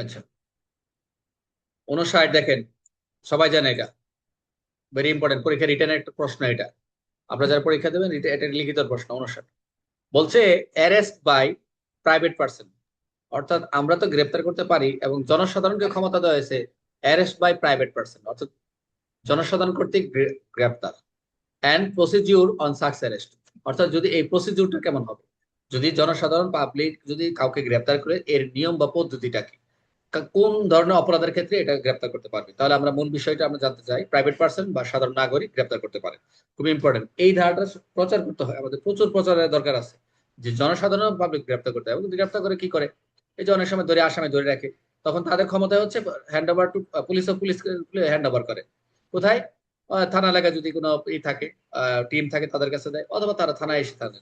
আচ্ছা, 59 দেখেন, সবাই জানে এটা, ভেরি ইম্পর্টেন্ট, পরীক্ষা রিটেনের একটা প্রশ্ন এটা। আপনারা যারা পরীক্ষা দেবেন এটা লিখিত প্রশ্ন। 59 বলছে অ্যারেস্ট বাই প্রাইভেট পার্সন, অর্থাৎ আমরা তো গ্রেপ্তার করতে পারি এবং জনসাধারণকে ক্ষমতা দেওয়া হয়েছে অ্যারেস্ট বাই প্রাইভেট পার্সন, অর্থাৎ জনসাধারণ কর্তৃক গ্রেপ্তার। And procedure on sucks arrest, অর্থাৎ যদি এই প্রসিডিউরটা কেমন হবে, যদি জনসাধারণ পাবলিক যদি কাউকে গ্রেপ্তার করে, এর নিয়ম বা পদ্ধতিটা কি, কোন ধরনের অপরাধের ক্ষেত্রে এটা গ্রেপ্তার করতে পারবে। তাহলে আমরা মূল বিষয়টা আমরা জানতে চাই, প্রাইভেট পার্সন বা সাধারণ নাগরিক গ্রেপ্তার করতে পারে। খুব ইম্পর্টেন্ট, এই ধারাটা প্রচার করতে হয়, আমাদের প্রচুর প্রচারের দরকার আছে, যে জনসাধারণ পাবলিক গ্রেপ্তার করতে হয়। এবং গ্রেপ্তার করে কি করে, এই যে অনেক সময় ধরে আসামি ধরে রাখে, তখন তাদের ক্ষমতা হচ্ছে হ্যান্ড ওভার টু পুলিশ, ও পুলিশ হ্যান্ড ওভার করে কোথায়, থানা এলাকায় যদি কোনো থাকে, টিম থাকে, তাদের কাছে দেয়, অথবা তারা থানায় এসে থাকে।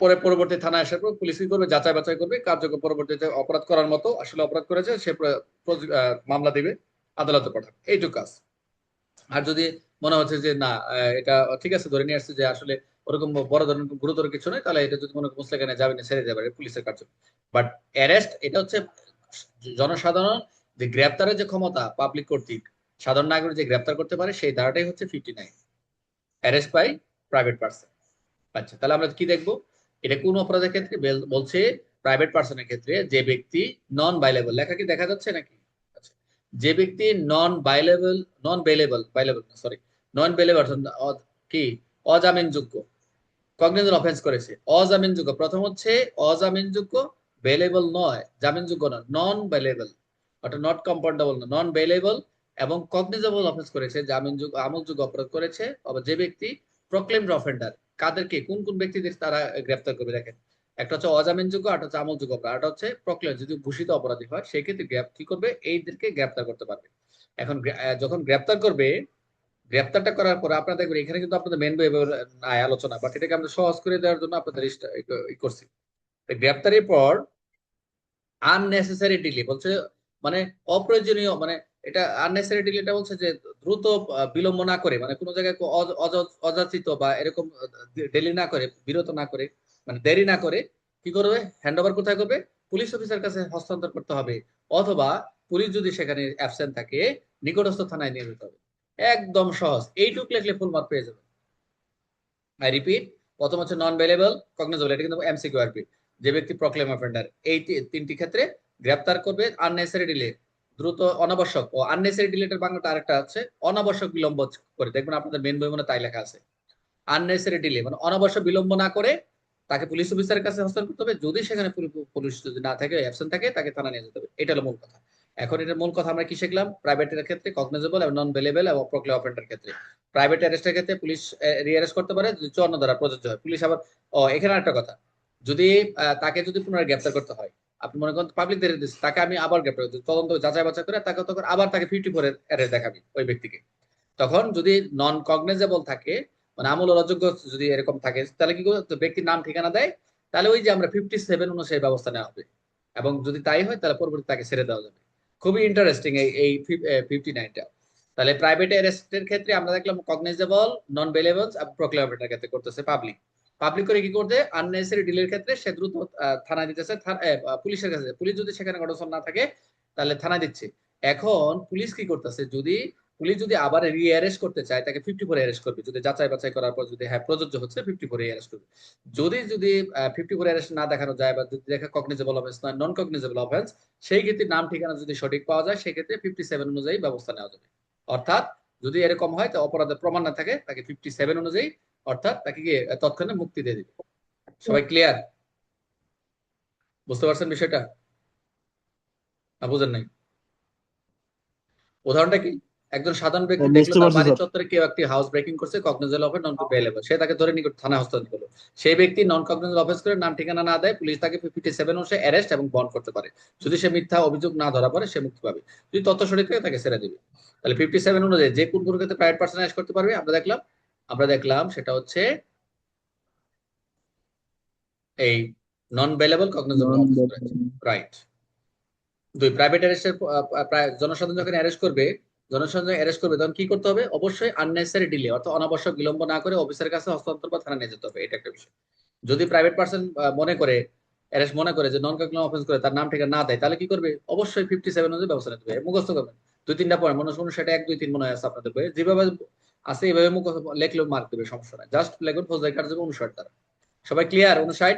পরে পরবর্তী থানায় আসার পর পুলিশ কি করবে, যাচাই বাছাই করবে, কার্যকর পরবর্তীতে অপরাধ করার মতো আসলে অপরাধ করেছে সে মামলা দিবে, আদালতে পাঠাবে, এইটুকু কাজ। আর যদি মনে হচ্ছে যে না, এটা ঠিক আছে, ধরে নিয়ে আসছে যে আসলে ওরকম বড় ধরনের গুরুতর কিছু নয়, তাহলে এটা যদি মনে করি মুসলেখানে যাবে না, ছেড়ে যাবে পুলিশের কার্য। বাট অ্যারেস্ট এটা হচ্ছে জনসাধারণ যে গ্রেপ্তারের যে ক্ষমতা পাবলিক কর্তৃক সাধারণ নাগরিক যে গ্রেপ্তার করতে পারে, সেই ধারাটাই হচ্ছে 59, অ্যারেস্ট বাই প্রাইভেট পার্সন। আচ্ছা, তাহলে আমরা কি দেখবো, এটা কোন অপরাধের ক্ষেত্রে বলছে, প্রাইভেট পার্সনের ক্ষেত্রে যে ব্যক্তি নন বাইলেবল, লেখা কি দেখা যাচ্ছে নাকি? আচ্ছা, যে ব্যক্তি নন বাইলেবল, নন বেলেবল, বাইলেবল না সরি, নন বেলেবল, কি, অজামিনযোগ্য, কগনিজেবল অফেন্স করেছে, অজামিনযোগ্য, প্রথম হচ্ছে অজামিনযোগ্য, বেলেবল নয়, জামিনযোগ্য নয়, নন বেলেবল, অর্থাৎ নট কম্পাউন্ডেবল না, নন বেলেবল, এবং কগনিজেবল অফেন্স করেছে, জামিনযোগ্য আমলযোগ্য অপরাধ করেছে, আবার যে ব্যক্তি প্রক্লেমড অফেন্ডার, কাদেরকে কোন কোন ব্যক্তিদের তারা গ্রেপ্তার করবে দেখেন, একটা হচ্ছে অজামিনযোগ্য, একটা হচ্ছে আমলযোগ্য অপরাধ, একটা হচ্ছে প্রক্লেম, যদি ঘোষিত অপরাধী হয় সেই ক্ষেত্রে কি করবে, এইদেরকে গ্রেপ্তার করতে পারবে। এখন যখন গ্রেপ্তার করবে, গ্রেপ্তারটা করার পরে আপনারা দেখবেন এখানে কিন্তু আপনাদের মেন বই নাই আলোচনা, বাট এটাকে আমরা সহজ করে দেওয়ার জন্য আপনাদের করছি। গ্রেপ্তারের পর আননেসেসারি ডিলে বলছে, মানে অপ্রয়োজনীয়, মানে এটা আননেসেসারি ডিলে, এটা বলছে যে দ্রুত বিলম্ব না করে, মানে কোনো জায়গায় অযাচিত বা এরকম ডেলি না করে, বিরত না করে, মানে দেরি না করে, কি করবে, হ্যান্ড ওভার কোথায় করবে, পুলিশ অফিসার কাছে হস্তান্তর করতে হবে, অথবা পুলিশ যদি সেখানে অ্যাবসেন্ট থাকে নিকটস্থ থানায় নিয়ে যেতে হবে। একদম সহজ, এইটুক লিখলে ফুল মার্ক পেয়ে যাবে। আই রিপিট, প্রথম হচ্ছে নন ভেলেবল কগনিজেবল, এটা কিন্তু এমসিকিউ আর কি, যে ব্যক্তি প্রক্লেম অফেন্ডার, এই তিনটি ক্ষেত্রে গ্রেপ্তার করবে আননেসেসারি ডিলে, দ্রুত, অনাবশ্যক, ও আননেসেসারি ডিলেটের বাংলাটা আরেকটা আছে, অনাবশ্যক বিলম্ব করে, দেখবেন আপনাদের মেন বই মনে তাই লেখা আছে, আননেসেসারি ডিলে মানে অনাবশ্যক বিলম্ব না করে তাকে পুলিশ অফিসারের কাছে হস্তান্তর করতে হবে, যদি সেখানে পুলিশ যদি না থাকে, অ্যাবসেন্ট থাকে, তাকে থানা নিয়ে যেতে হবে, এটা হলো মূল কথা। এখন এটার মূল কথা আমরা কি শিখলাম, প্রাইভেটের ক্ষেত্রে কগনিজেবল এবং নন ভেলেবল এবং প্রক্লেম অফেন্ডার ক্ষেত্রে, প্রাইভেট অ্যারেস্টের ক্ষেত্রে পুলিশ রিঅ্যারেস্ট করতে পারে যদি 54 ধারা প্রযোজ্য হয়। পুলিশ আবার, এখানে একটা কথা, যদি তাকে যদি পুনরায় গ্রেপ্তার করতে হয়, আপনি মনে করেন পাবলিক ধরে দিচ্ছে তাকে, আমি আবার গ্রেপ্তার করছি, তদন্ত যাচাই বাছাই করে তাকে, তখন আবার তাকে 54 এর অ্যারেস্ট দেখাবি ওই ব্যক্তিকে। তখন যদি নন কগনিজেবল থাকে, মানে আমল অযোগ্য যদি এরকম থাকে, তাহলে কি করবে, ব্যক্তির নাম ঠিকানা দেয়, তাহলে ওই যে আমরা 57 অনুযায়ী ব্যবস্থা নেওয়া হবে, এবং যদি তাই হয় তাহলে পরবর্তী তাকে ছেড়ে দেওয়া যাবে। খুবই ইন্টারেস্টিং এই এই 59টা। তাহলে প্রাইভেট অ্যারেস্টের ক্ষেত্রে আমরা দেখলাম কগনিজেবল, নন বেলেবল, প্রক্লেমেন্টের ক্ষেত্রে করতেছে পাবলিক। পাবলিক করে কি করতে, আননেসেসারি ডিলের ক্ষেত্রে সে দ্রুত থানায় দিতেছে, পুলিশের কাছে, পুলিশ যদি সেখানে ঘটনা না থাকে তাহলে থানায় দিচ্ছে। এখন পুলিশ কি করতেছে, যদি পুলিশ যদি আবার রিঅ্যারেস্ট করতে চায়, তাকে 54 অ্যারেস্ট করবে, যদি যাচাই বাছাই করার পর যদি হ্যাঁ প্রযোজ্য হচ্ছে 54 অ্যারেস্ট করবে। যদি যদি 54 অ্যারেস্ট না দেখানো যায়, বা যদি দেখা কগনিজেবল অফেন্স নয়, নন কগনিজেবল অফেন্স, সেই ক্ষেত্রে নাম ঠিকানা যদি সঠিক পাওয়া যায়, সেই ক্ষেত্রে 57 অনুযায়ী ব্যবস্থা নেওয়া যাবে। অর্থাৎ যদি এরকম হয়, তো অপরাধের প্রমাণ না থাকে, তাকে 57 অনুযায়ী, অর্থাৎ তাকে কি তৎক্ষণাৎ মুক্তি দিয়ে দিবে। সবাই ক্লিয়ার? বুঝতে পারছেন বিষয়টা, না বুঝেন নাই? উদাহরণটা কি, একজন সাধারণ ব্যক্তি দেখলো বুঝতে তার পারছি বাড়ির স্যার। চত্বরে কেউ একটি হাউস ব্রেকিং করছে, কগনিজেবল অফেন্স নন বেলেবল, সে তাকে ধরে নিকট থানায় হস্তান্তর করলো। সেই ব্যক্তি নন কগনিজেবল অফেন্স করে নাম ঠিকানা না দেয়, পুলিশ তাকে 57 অনুসারে অ্যারেস্ট এবং বন্ড করতে পারে। যদি সে মিথ্যা অভিযোগ না ধরা পড়ে, সে মুক্তি পাবে, যদি তথ্য সঠিক থাকে তাকে ছেড়ে দিবে। তাহলে 57 অনুযায়ী যে কোন কোন ক্ষেত্রে প্রাইভেট পার্সন অ্যারেস্ট করতে পারবে আমরা দেখলাম সেটা হচ্ছে এই নন বেলেবল কগনিজেবল অফেন্স করেছে, রাইট। দুই, প্রাইভেট অ্যারেস্টের, জনসাধারণ যখন অ্যারেস্ট করবে, জনসাধারণ অ্যারেস্ট করবে তখন কি করতে হবে, অবশ্যই আননেসেসারি ডিলে, অর্থাৎ অনাবশ্যক বিলম্ব না করে অফিসের কাছে হস্তান্তর বা থানা নিয়ে যেতে হবে, এটা একটা বিষয়। যদি প্রাইভেট পার্সন মনে করে অ্যারেস্ট মনে করে যে নন কনক্লুডিং অফেন্স করে তার নাম ঠিকানা না দেয়, তাহলে কি করবে? অবশ্যই 57 অনুযায়ী ব্যবস্থা নিতে হবে। মুখস্থ করবেন 2-3টা পয়েন্ট, মনে হচ্ছে সেটা 1-2-3 মনে হয় আছে আপনাদের বইয়ে, যেভাবে আছে এইভাবে মুখস্থ লেখলেও মার্ক দেবে, সমস্যা নাই। জাস্ট লেখুন ফৌজদারি কার্যক্রম 59 দ্বারা। সবাই ক্লিয়ার? 59।